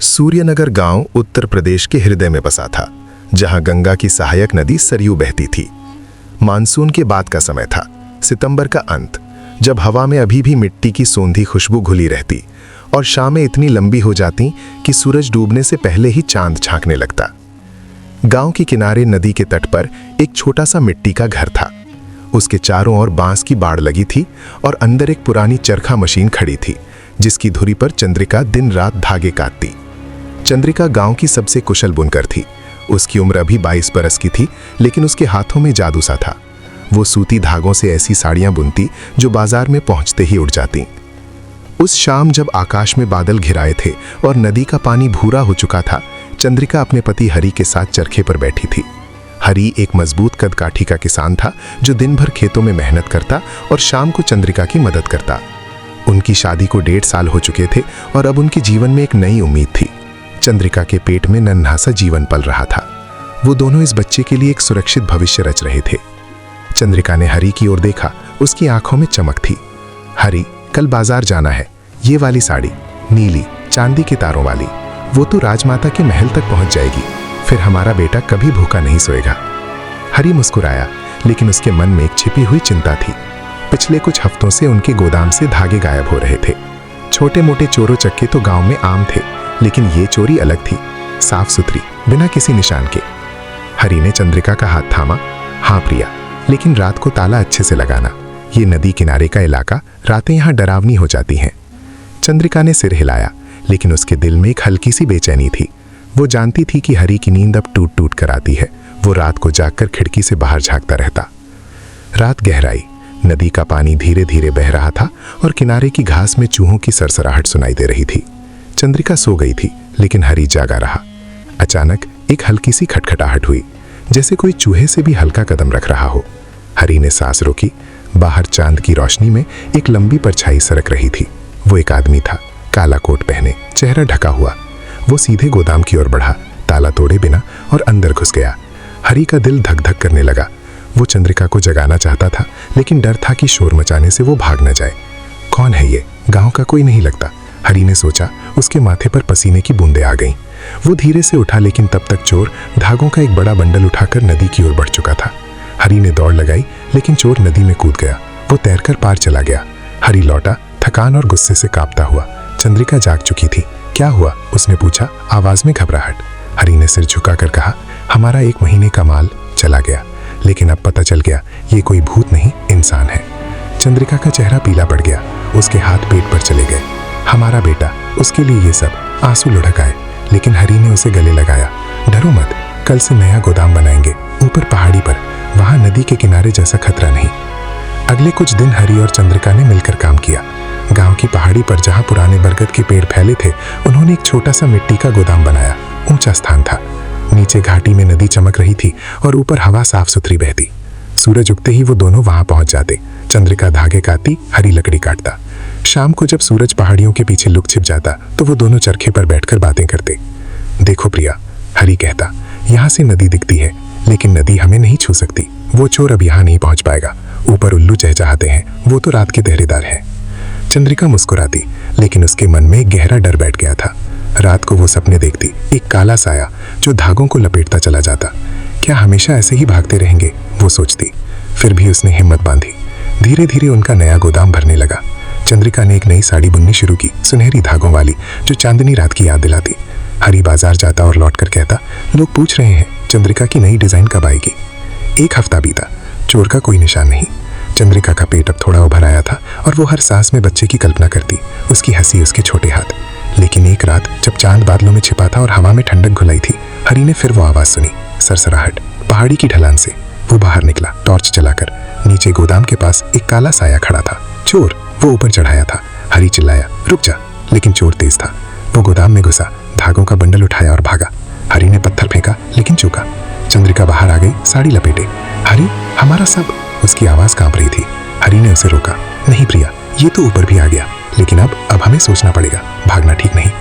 सूर्यनगर गांव उत्तर प्रदेश के हृदय में बसा था, जहां गंगा की सहायक नदी सरयू बहती थी। मानसून के बाद का समय था, सितंबर का अंत, जब हवा में अभी भी मिट्टी की सोंधी खुशबू घुली रहती और शामें इतनी लंबी हो जाती कि सूरज डूबने से पहले ही चांद झांकने लगता। गांव के किनारे नदी के तट पर एक छोटा सा मिट्टी का घर था। उसके चारों ओर बांस की बाड़ लगी थी और अंदर एक पुरानी चरखा मशीन खड़ी थी, जिसकी धुरी पर चंद्रिका दिन रात धागे काटती। चंद्रिका गांव की सबसे कुशल बुनकर थी। उसकी उम्र अभी 22 बरस की थी, लेकिन उसके हाथों में जादू सा था। वो सूती धागों से ऐसी साड़ियां बुनती जो बाजार में पहुंचते ही उड़ जाती। उस शाम जब आकाश में बादल घिराए थे और नदी का पानी भूरा हो चुका था, चंद्रिका अपने पति हरि के साथ चरखे पर बैठी थी। हरि एक मजबूत कद काठी का किसान था, जो दिन भर खेतों में मेहनत करता और शाम को चंद्रिका की मदद करता। उनकी शादी को 1.5 साल हो चुके थे और अब उनके जीवन में एक नई उम्मीद थी। चंद्रिका के पेट में नन्हा सा जीवन पल रहा था। वो दोनों इस बच्चे के लिए एक सुरक्षित भविष्य रच रहे थे। चंद्रिका ने हरि की ओर देखा। उसकी आंखों में चमक थी। हरि, कल बाजार जाना है। ये वाली साड़ी, नीली चांदी के तारों वाली, वो तो राजमाता के महल तक पहुंच जाएगी। फिर हमारा बेटा कभी भूखा नहीं सोएगा। हरि मुस्कुराया, लेकिन उसके मन में एक छिपी हुई चिंता थी। पिछले कुछ हफ्तों से उनके गोदाम से धागे गायब हो रहे थे। छोटे मोटे चोरों चक्के तो गांव में आम थे, लेकिन ये चोरी अलग थी, साफ सुथरी, बिना किसी निशान के। हरि ने चंद्रिका का हाथ थामा। हाँ प्रिया, लेकिन रात को ताला अच्छे से लगाना। ये नदी किनारे का इलाका, रातें यहाँ डरावनी हो जाती हैं। चंद्रिका ने सिर हिलाया, लेकिन उसके दिल में एक हल्की सी बेचैनी थी। वो जानती थी कि हरि की नींद अब टूट टूट कर आती है। वो रात को जागकर खिड़की से बाहर झांकता रहता। रात गहराई, नदी का पानी धीरे धीरे बह रहा था और किनारे की घास में चूहों की सरसराहट सुनाई दे रही थी। चंद्रिका सो गई थी, लेकिन हरि जागा रहा। अचानक एक हल्की सी खटखटाहट हुई, जैसे कोई चूहे से भी हल्का कदम रख रहा हो। हरि ने सांस रोकी। बाहर चांद की रोशनी में एक लंबी परछाई सरक रही थी। वो एक आदमी था, काला कोट पहने, चेहरा ढका हुआ। वो सीधे गोदाम की ओर बढ़ा, ताला तोड़े बिना, और अंदर घुस गया। हरि का दिल धक धक करने लगा। वो चंद्रिका को जगाना चाहता था, लेकिन डर था कि शोर मचाने से वो भाग न जाए। कौन है ये? गांव का कोई नहीं लगता, हरि ने सोचा। उसके माथे पर पसीने की बूंदें आ गईं। वो धीरे से उठा, लेकिन तब तक चोर धागों का एक बड़ा बंडल उठाकर नदी की ओर बढ़ चुका था। हरि ने दौड़ लगाई, लेकिन चोर नदी में कूद गया। वो तैरकर पार चला गया। हरि लौटा, थकान और गुस्से से कांपता हुआ। चंद्रिका जाग चुकी थी। क्या हुआ? उसने पूछा, आवाज में घबराहट। हरि ने सिर झुकाकर कहा, हमारा 1 महीने का माल चला गया, लेकिन अब पता चल गया ये कोई भूत नहीं, इंसान है। चंद्रिका का चेहरा पीला पड़ गया। उसके हाथ पेट पर चले गए। हमारा बेटा, उसके लिए ये सब। आंसू लुढ़क आए, लेकिन हरि ने उसे गले लगाया। डरो मत, कल से नया गोदाम बनाएंगे, ऊपर पहाड़ी पर। वहां नदी के किनारे जैसा खतरा नहीं। अगले कुछ दिन हरि और चंद्रिका ने मिलकर काम किया। गांव की पहाड़ी पर जहां पुराने बरगद के पेड़ फैले थे, उन्होंने एक छोटा सा मिट्टी का गोदाम बनाया। ऊंचा स्थान था। नीचे घाटी में नदी चमक रही थी और ऊपर हवा साफ सुथरी बहती। सूरज उगते ही वो दोनों वहां पहुंच जाते। चंद्रिका धागे काटती, हरि लकड़ी काटता। शाम को जब सूरज पहाड़ियों के पीछे लुक छिप जाता, तो वो दोनों चरखे पर बैठकर बातें करते। देखो प्रिया, हरि कहता, यहाँ से नदी दिखती है, लेकिन नदी हमें नहीं छू सकती। वो चोर अब यहाँ नहीं पहुंच पाएगा। ऊपर उल्लू चहचहाते हैं, वो तो रात के पहरेदार हैं। चंद्रिका मुस्कुराती, लेकिन उसके मन में एक गहरा डर बैठ गया था। रात को वो सपने देखती, एक काला साया जो धागों को लपेटता चला जाता। क्या हमेशा ऐसे ही भागते रहेंगे? वो सोचती। फिर भी उसने हिम्मत बांधी। धीरे धीरे उनका नया गोदाम भरने लगा। चंद्रिका ने एक नई साड़ी बुननी शुरू की, सुनहरी धागों वाली, जो चांदनी रात की याद दिलाती। हरि बाजार जाता और लौटकर कहता, लोग पूछ रहे हैं चंद्रिका की नई डिजाइन कब आएगी। 1 हफ्ता बीता, चोर का कोई निशान नहीं। चंद्रिका का पेट अब थोड़ा उभर आया था और वो हर सांस में बच्चे की कल्पना करती, उसकी हंसी, उसके छोटे हाथ। लेकिन एक रात जब चांद बादलों में छिपा था और हवा में ठंडक घुलाई थी, हरि ने फिर वो आवाज सुनी, सरसराहट, पहाड़ी की ढलान से। वो बाहर निकला, टॉर्च जलाकर। नीचे गोदाम के पास एक काला साया खड़ा था। चोर! वो ऊपर चढ़ाया था। हरि चिल्लाया, रुक जा, लेकिन चोर तेज था। वो गोदाम में घुसा, धागों का बंडल उठाया और भागा। हरि ने पत्थर फेंका, लेकिन चूका। चंद्रिका बाहर आ गई, साड़ी लपेटे। हरि, हमारा सब। उसकी आवाज कांप रही थी। हरि ने उसे रोका। नहीं प्रिया, ये तो ऊपर भी आ गया, लेकिन अब हमें सोचना पड़ेगा, भागना ठीक नहीं।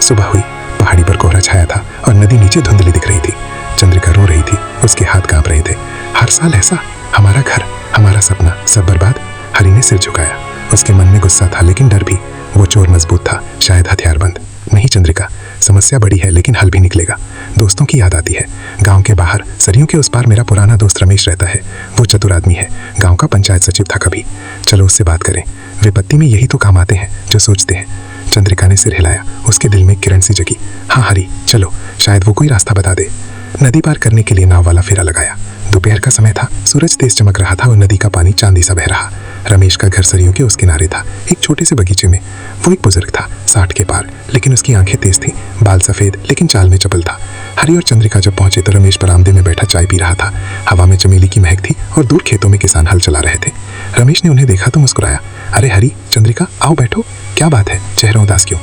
सुबह हुई, पहाड़ी पर कोहरा छाया था और नदी नीचे धुंधली दिख रही थी। चंद्रिका रो रही थी, उसके हाथ कांप रहे थे। हर साल ऐसा, हमारा घर, हमारा सपना, सब बर्बाद। हरि ने सिर झुकाया। उसके मन में गुस्सा था, लेकिन डर भी। वो चोर मजबूत था, शायद हथियारबंद। नहीं चंद्रिका, समस्या बड़ी है लेकिन हल भी निकलेगा। दोस्तों की याद आती है। गांव के बाहर सरियों के उस पार मेरा पुराना दोस्त रमेश रहता है। वो चतुर आदमी है, गांव का पंचायत सचिव था कभी। चलो उससे बात करें, विपत्ति में यही तो काम आते हैं जो सोचते हैं। चंद्रिका ने सिर हिलाया, उसके दिल में किरण सी जगी। हाँ हरी, चलो, शायद वो कोई रास्ता बता दे। नदी पार करने के लिए नाव वाला फेरा लगाया। दोपहर का समय था, सूरज तेज चमक रहा था और नदी का पानी चांदी सा बह रहा। रमेश का घर सरियों के उस किनारे था, एक छोटे से बगीचे में। वो एक बुजुर्ग था, 60 के पार, लेकिन उसकी आंखें तेज थीं, बाल सफेद लेकिन चाल में चपल था। हरी और चंद्रिका जब पहुंचे तो रमेश बरामदे में बैठा चाय पी रहा था। हवा में चमेली की महक थी और दूर खेतों में किसान हल चला रहे थे। रमेश ने उन्हें देखा तो मुस्कुराया। अरे हरी, चंद्रिका, आओ बैठो। क्या बात है, चेहरा उदास क्यों?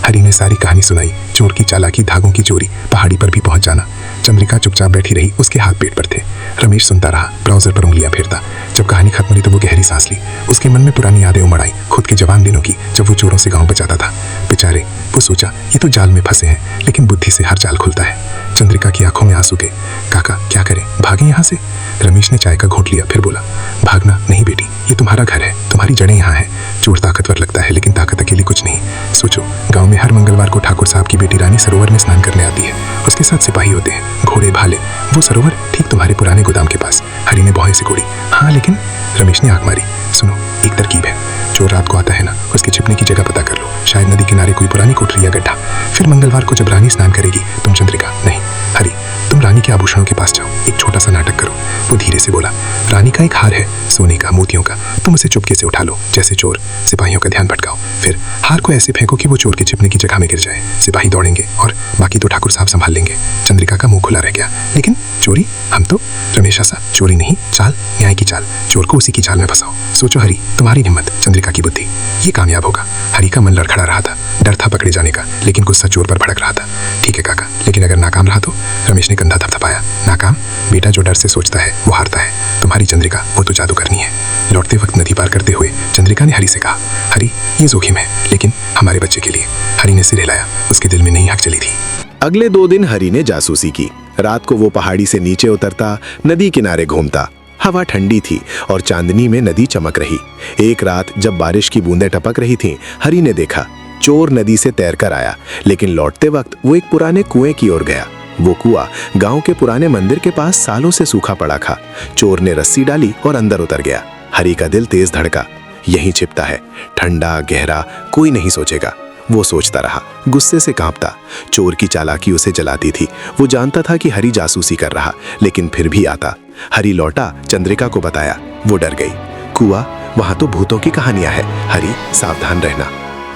हरी ने सारी कहानी सुनाई, चोर की चालाकी, धागों की चोरी, पहाड़ी पर भी पहुंच जाना। चंद्रिका चुपचाप बैठी रही, उसके हाथ पेट पर थे। रमेश सुनता रहा, ब्राउजर पर उंगलियां फेरता। जब कहानी खत्म हुई तो वो गहरी सांस ली। उसके मन में पुरानी यादें उमड़ आई, खुद के जवान दिनों की, जब वो चोरों से गांव बचाता था। बेचारे, वो सोचा, ये तो जाल में फंसे हैं, लेकिन बुद्धि से हर जाल खुलता है। चंद्रिका की आंखों में आंसू गए। काका, क्या करें, भागें यहाँ से? रमेश ने चाय का घोंट लिया, फिर बोला, भागना नहीं बेटी, ये तुम्हारा घर है, तुम्हारी जड़ें यहाँ हैं। चोर ताकतवर लगता है, लेकिन ताकत अकेली कुछ नहीं। सोचो, गांव में हर मंगलवार को ठाकुर साहब की बेटी रानी सरोवर में स्नान करने आती है। उसके साथ सिपाही होते हैं, घोड़े भाले। वो सरोवर ठीक तुम्हारे पुराने गोदाम के पास। हरी ने भौहें सिकोड़ी। हाँ लेकिन? रमेश ने आंख मारी। सुनो, एक तरकीब है। चोर रात को आता है ना, उसके छिपने की जगह पता कर लो, शायद नदी किनारे कोई पुरानी कोठरी या गड्ढा। फिर मंगलवार को जब रानी स्नान करेगी, तुम चंद्रिका नहीं हरी, तुम रानी के आभूषणों के पास जाओ, एक छोटा सा नाटक करो। वो धीरे से बोला, रानी का एक हार है, सोने का, मोतियों का, तुम उसे चुपके से उठा लो, जैसे चोर। सिपाहियों का ध्यान भटकाओ, फिर हार को ऐसे फेंको कि वो चोर के छिपने की जगह में गिर जाए। सिपाही दौड़ेंगे और बाकी तो ठाकुर साहब संभाल लेंगे। चंद्रिका का मुंह खुला रह गया। लेकिन चोरी? हम तो? रमेश सा, चोरी नहीं, चाल, न्याय की चाल। चोर को उसी की चाल में फंसाओ। सोचो हरी, तुम्हारी हिम्मत, चंद्रिका की बुद्धि, ये कामयाब होगा। हरी का मन लड़खड़ा रहा था, डर था पकड़े जाने का, लेकिन गुस्सा चोर पर भड़क रहा था। ठीक है काका, लेकिन अगर नाकाम रहा तो? रमेश ने कंधा थपथपाया। नाकाम? बेटा जो डर से सोचता है वो हारता है। तुम्हारी चंद्रिका, वो तो जादू करनी है। लौटते वक्त नदी पार करते हुए चंद्रिका ने हरी से कहा, हरी, ये जोखिम है, लेकिन हमारे बच्चे के लिए। हरी ने सिर हिलाया, उसके दिल में नई आग चली थी। अगले 2 दिन हरी ने जासूसी की। रात को वो पहाड़ी से नीचे उतरता, नदी किनारे घूमता। हवा ठंडी थी और चांदनी में नदी चमक रही। एक रात जब बारिश की बूंदें टपक रही थीं, हरी ने देखा चोर नदी से तैरकर आया, लेकिन लौटते वक्त वो एक पुराने कुएं की ओर गया। वो कुआं गांव के पुराने मंदिर के पास सालों से सूखा पड़ा था। चोर ने रस्सी डाली और अंदर उतर गया। हरी का दिल तेज धड़का। यहीं छिपता है, ठंडा गहरा, कोई नहीं सोचेगा। वो सोचता रहा, गुस्से से कांपता। चोर की चालाकी उसे जलाती थी। वो जानता था कि हरी जासूसी कर रहा, लेकिन फिर भी आता। हरी लौटा, चंद्रिका को बताया। वो डर गई। कुआं, वहां तो भूतों की कहानियां है। हरी, सावधान रहना।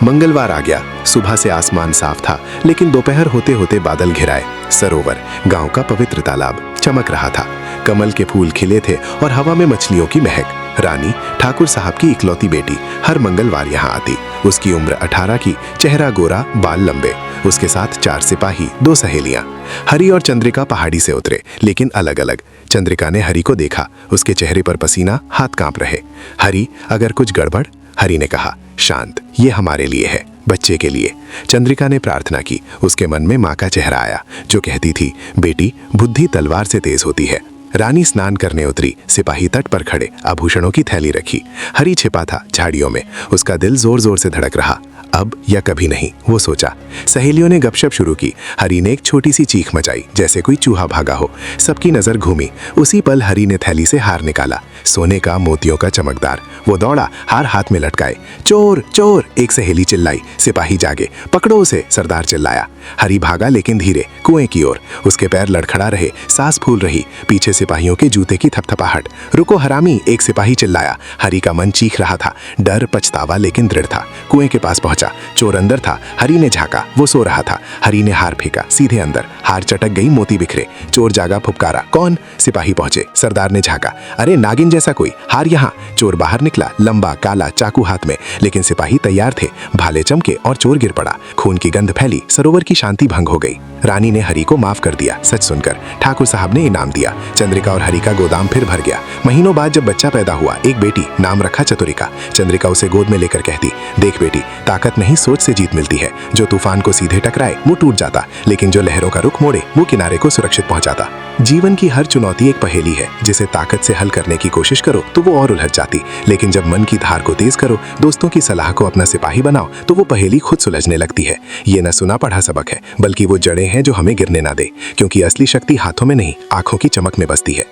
मंगलवार आ गया। सुबह से आसमान साफ था, लेकिन दोपहर होते होते बादल घिराए। सरोवर, गांव का पवित्र तालाब, चमक रहा था। कमल के फूल खिले थे और हवा में मछलियों की महक। रानी, ठाकुर साहब की इकलौती बेटी, हर मंगलवार यहाँ आती। उसकी उम्र 18 की, चेहरा गोरा, बाल लंबे। उसके साथ 4 सिपाही, 2 सहेलियां। हरी और चंद्रिका पहाड़ी से उतरे, लेकिन अलग अलग। चंद्रिका ने हरी को देखा, उसके चेहरे पर पसीना, हाथ कांप रहे। हरी, अगर कुछ गड़बड़? हरी ने कहा, शांत, ये हमारे लिए है, बच्चे के लिए। चंद्रिका ने प्रार्थना की। उसके मन में माँ का चेहरा आया, जो कहती थी, बेटी, बुद्धि तलवार से तेज होती है। रानी स्नान करने उतरी। सिपाही तट पर खड़े, आभूषणों की थैली रखी। हरी छिपा था झाड़ियों में। उसका दिल जोर जोर से धड़क रहा। अब या कभी नहीं, वो सोचा। सहेलियों ने गपशप शुरू की। हरी ने एक छोटी सी चीख मचाई, जैसे कोई चूहा भागा हो। सबकी नजर घूमी। उसी पल हरी ने थैली से हार निकाला, सोने का, मोतियों का, चमकदार। वो दौड़ा, हार हाथ में लटकाए। चोर, चोर, एक सहेली चिल्लाई। सिपाही जागे। पकड़ो उसे, सरदार चिल्लाया। हरी भागा, लेकिन धीरे, कुएं की ओर। उसके पैर लड़खड़ा रहे, सांस फूल रही। पीछे सिपाहियों के जूते की थपथपाहट। रुको हरामी, एक सिपाही चिल्लाया। हरी का मन चीख रहा था, डर, पछतावा, लेकिन दृढ़ था। कुएं के पास पहुंचा। चोर अंदर था। हरी ने झांका, वो सो रहा था। हरी ने हार फेंका, सीधे अंदर। हार चटक गई, मोती बिखरे। चोर जागा, फुफकारा, कौन? सिपाही पहुंचे। सरदार ने झांका, अरे नागिन जैसा कोई, हार यहाँ। चोर बाहर निकला, लंबा, काला, चाकू हाथ में, लेकिन सिपाही तैयार थे। भाले चमके और चोर गिर पड़ा। खून की गंध फैली। सरोवर की शांति भंग हो गई। रानी ने हरी को माफ कर दिया। सच सुनकर ठाकुर साहब ने इनाम दिया। चंद्रिका और हरी का गोदाम फिर भर गया। महीनों बाद जब बच्चा पैदा हुआ, एक बेटी, नाम रखा चतुरिका। चंद्रिका उसे गोद में लेकर कहती, देख बेटी, ताकत तर्क नहीं सोच से जीत मिलती है। जो तूफान को सीधे टकराए वो टूट जाता, लेकिन जो लहरों का रुख मोड़े वो किनारे को सुरक्षित पहुंचाता। जीवन की हर चुनौती एक पहेली है, जिसे ताकत से हल करने की कोशिश करो तो वो और उलझ जाती, लेकिन जब मन की धार को तेज करो, दोस्तों की सलाह को अपना सिपाही बनाओ, तो वो पहेली खुद सुलझने लगती है। ये न सुना पढ़ा सबक है, बल्कि वो जड़ें हैं जो हमें गिरने ना दे, क्योंकि असली शक्ति हाथों में नहीं, आंखों की चमक में बसती है।